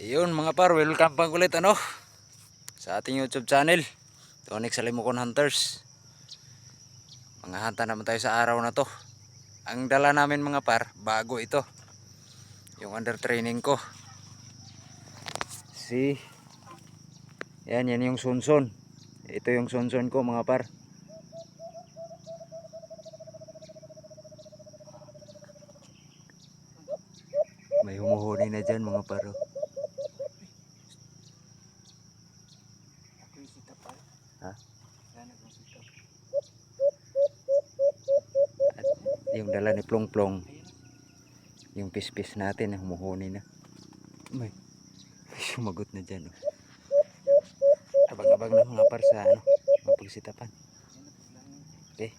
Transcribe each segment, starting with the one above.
Ayun mga par, welcome pang ulit sa ating YouTube channel, Tonic Salimukon Hunters. Mga hanta naman tayo sa araw na to. Ang dala namin mga par, bago ito, yung under training ko. Yan yung sunsun. Ito yung sunsun ko mga par. May humuhuni na dyan mga par. Ha? At yung dala ni Plong Plong, yung pispis natin na humuhuni na. May sumagot na dyan. Abang-abang na mga par sa mapagsitapan. Okay.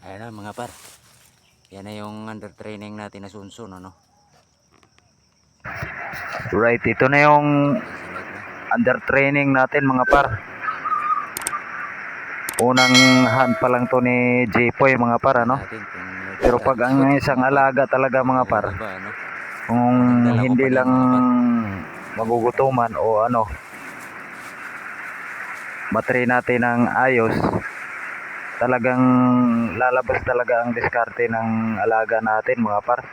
Ayan na mga par. Yan na yung under training natin na sunsun, Right, ito na yung under training natin mga par. Unang hand pa lang to ni J-Poy mga par, Pero pag ang isang alaga talaga mga par, kung hindi lang magugutuman o matry natin ng ayos, talagang lalabas talaga ang diskarte ng alaga natin mga par.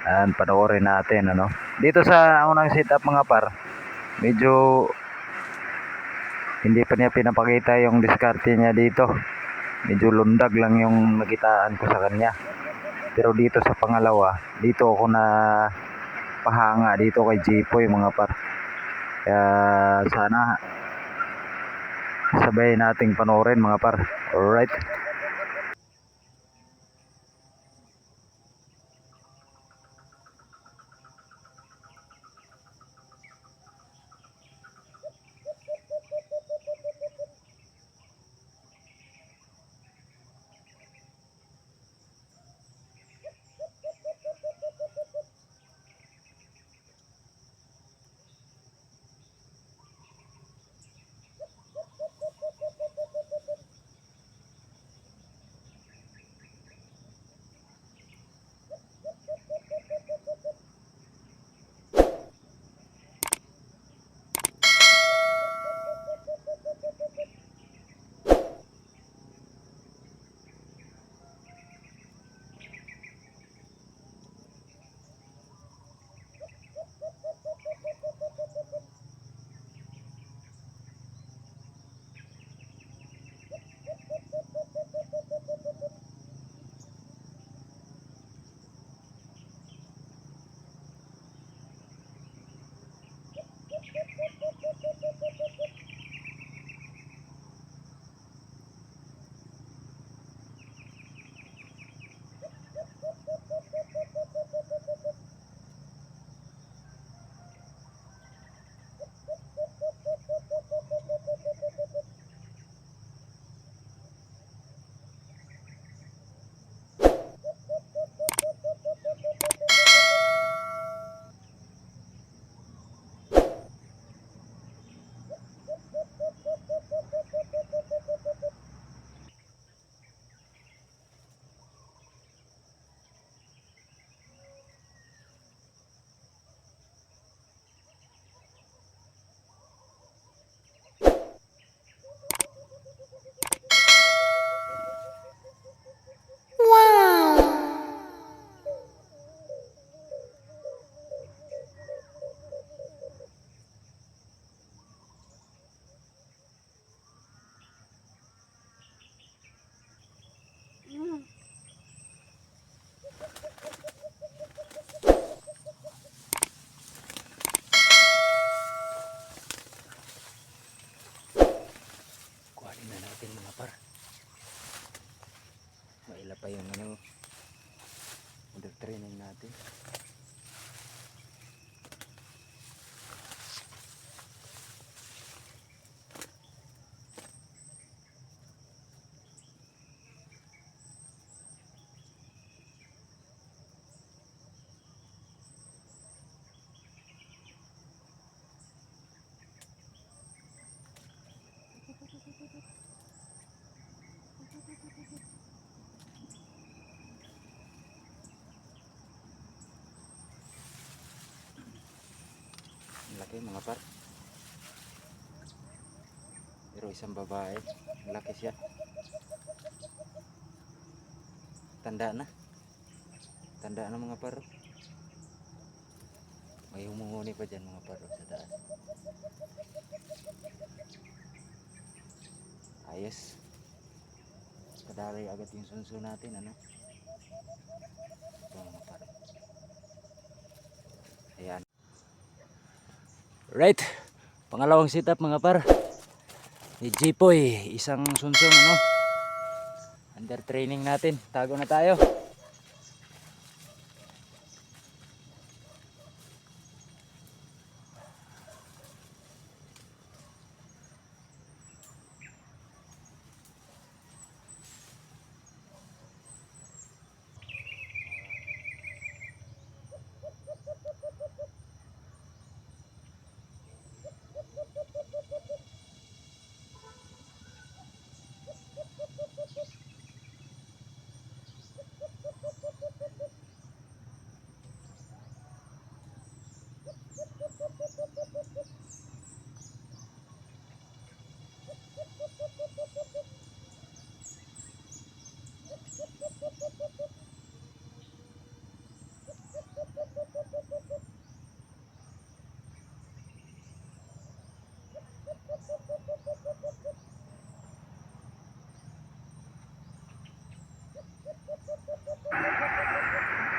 And panoorin natin dito sa unang setup mga par, medyo hindi pa niya pinapakita yung diskarte niya dito. Medyo lundag lang yung nakitaan ko sa kanya. Pero dito sa pangalawa, dito ako na pahanga dito kay J-Poy mga par. Kaya sana sabay nating panoorin mga par. Alright. Kuhanin na natin mga par. Maila pa yung under training natin. laki mga par. Pero isang babae, laki siya. Tanda na mga par. May humuhuni pa dyan mga par sa taas. Ayos. Kadali agad yung sunso natin, ano. Ito mga par. Ayan. Right. Pangalawang setup mga par. Ni Jipoy, isang sunsong, ano. Under training natin. Tago na tayo.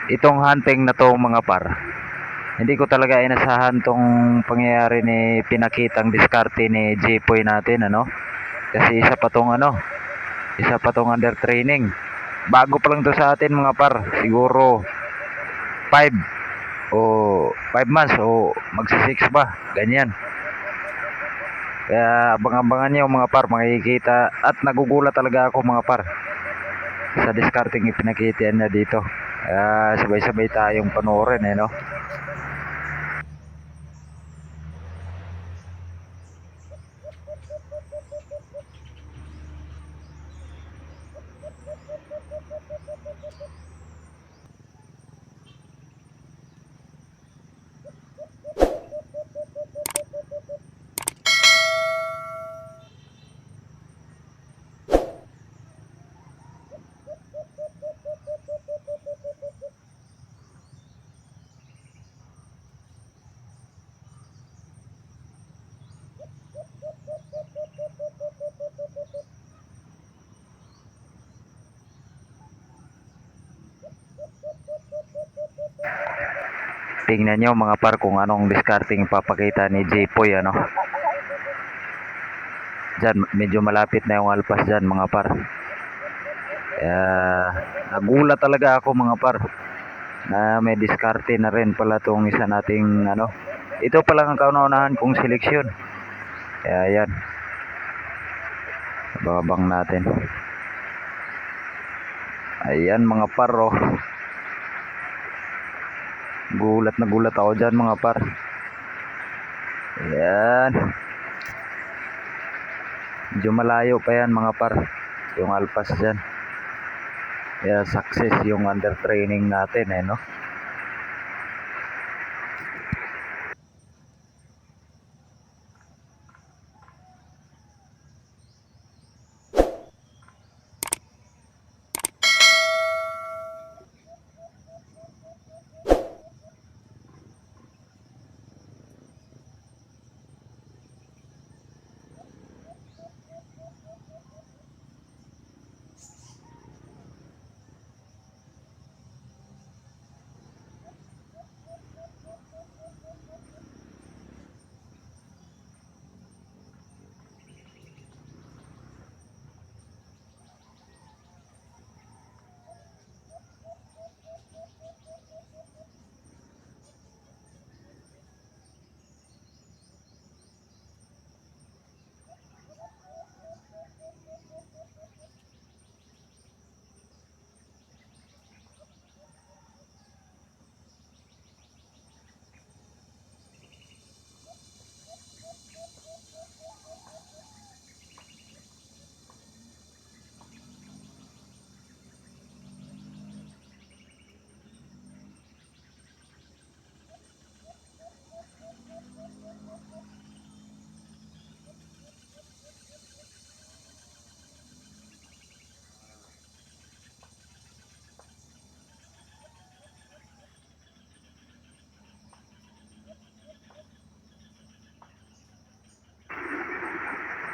Itong hunting na to mga par, hindi ko talaga inasahan tong pangyayari ni pinakitang diskarte ni Jipoy natin, ano. Kasi isa pa tong under training. Bago pa lang to sa atin mga par, siguro 5 o 5 months o magsi 6 ba, ganyan. Kaya abang-abangan niyo mga par, makikita at nagugulat talaga ako mga par sa discarding ipinakita niya dito. Sabay-sabay tayong panoorin, no. Tingnan nyo mga par kung anong discarding papakita ni Jipoy, ano. Diyan, medyo malapit na yung alpas dyan mga par. Kaya nagulat talaga ako mga par na may diskarte na rin pala tong isa nating, ano. Ito pa lang ang kauna-unahan kong seleksyon. Kaya yan, babang natin. Ayan mga par, oh. Gulat na gulat ako dyan mga par. Ayan. Medyo malayo pa yan mga par, yung alpas dyan. Kaya success yung under training natin, no.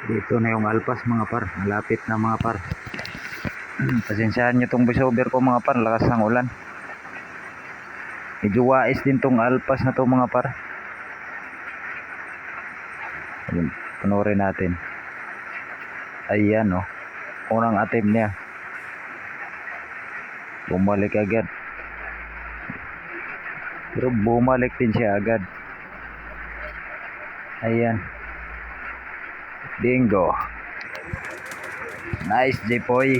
Dito na yung alpas mga par, malapit na mga par. Pasensyahan nyo tong voiceover ko mga par, lakas ng ulan. Medyo wais din tong alpas na to mga par. Ayun, panoorin natin. Ayan oh, unang attempt niya. Bumalik agad. Pero bumalik din siya agad. Ayan. Bingo. Nice, Jipoy.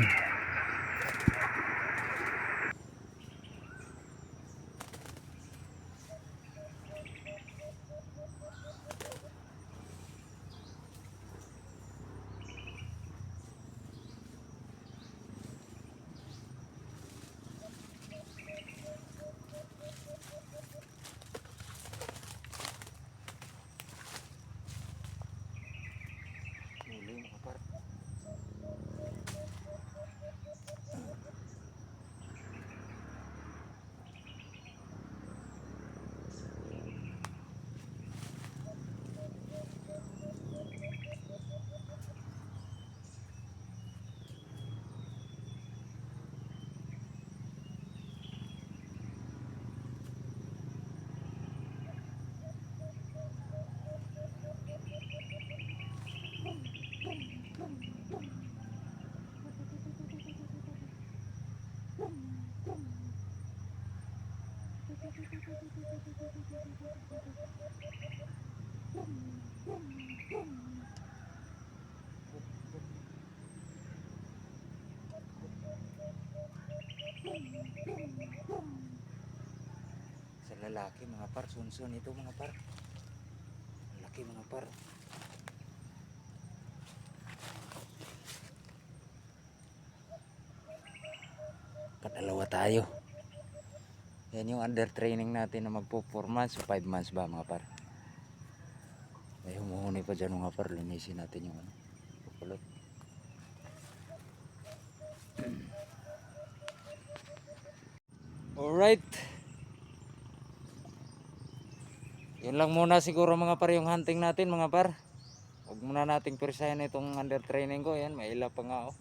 Sa lalaki mga par, sunsun ito mga par. Laki mga par. Kadalawa tayo. Yan yung under training natin na magpo 4 months o 5 months ba mga par. May humuhuni pa dyan mga par, linisin natin yung ano, pupulot. Alright. Yun lang muna siguro mga par yung hunting natin mga par. Huwag muna nating persayan itong under training ko. Yan, may ila pa nga oh.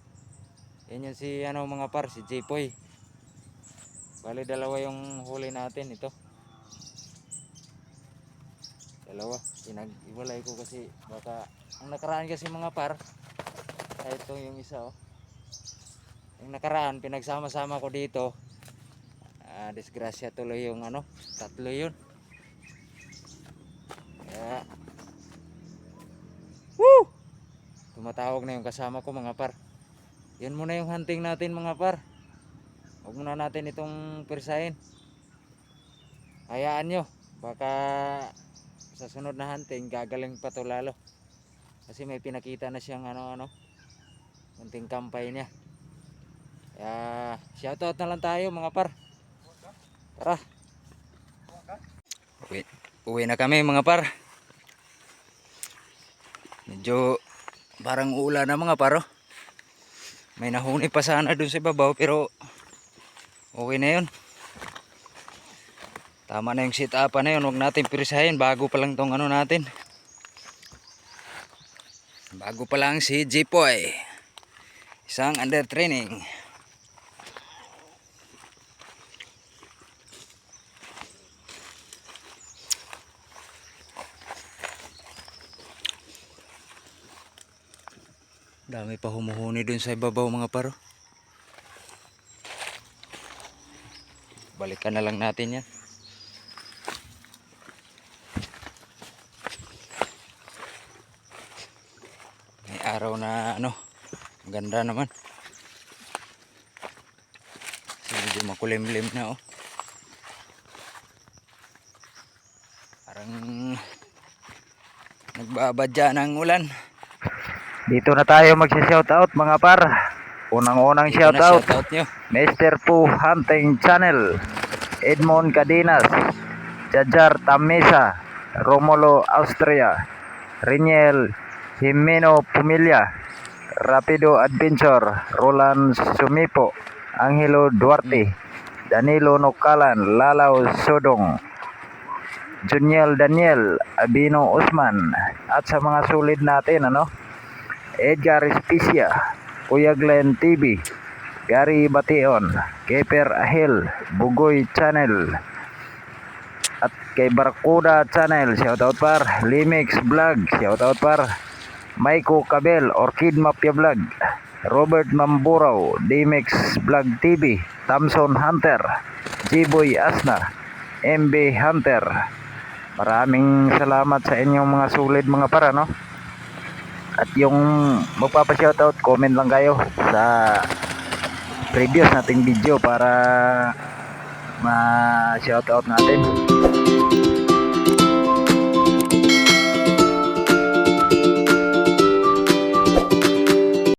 Yan yung si ano mga par, si Jipoy. Bali dalawa yung huli natin ito. Dalawa. Pinag-iwalay ko kasi baka ang nakaraan kasi mga par. Ito yung isa oh. Yung nakaraan pinagsama-sama ko dito. Disgrasya tuloy yung ano, tatlo yun. Kaya woo! Tumatawag na yung kasama ko mga par. Yan muna yung hunting natin mga par. Huwag muna natin itong persahin. Hayaan nyo. Baka sa sunod na hunting gagaling pa to lalo. Kasi may pinakita na siyang ano kunting kampay niya. Kaya shoutout na lang tayo mga par. Tara. Uwi na kami mga par. Medyo parang ulan na mga par oh. May nahuni pa sana dun sa ibabaw pero okay na yun. Tama na yung sit up na yun. Huwag natin pirisahin. Bago pa lang tong ano natin. Bago pa lang si Jipoy. Isang under training. Dami pa humuhuni dun sa ibabaw mga paro. Balikan na lang natin yan. May araw na ano, ganda naman. Kasi medyo makulimlim na oh. Parang nagbabadya ng ulan. Dito na tayo magsi-shoutout mga par. Unang-unang shoutout, Mr. Pooh Hunting Channel, Edmond Cadinas, Jajar Tamesa, Romulo Austria, Riniel Jimeno Pumilla, Rapido Adventure, Roland Sumipo, Angelo Duarte, Danilo Nokalan, Lalaw Sodong, Juniel Daniel, Abino Usman, at sa mga sulit natin ano, Edgar Espicia, Kuya Glenn TV, Gary Bation, Keper Ahil, Bugoy Channel, at kay Barracuda Channel, shoutout par, Limix Vlog, shoutout par, Maiko Cabel, Orchid Mafia Vlog, Robert Mamburao, Dmix Vlog TV, Thompson Hunter, G-Boy Asna, MB Hunter. Maraming salamat sa inyong mga sulit mga para, no? At yung magpapa-shoutout, comment lang kayo sa previous nating video para ma-shoutout natin.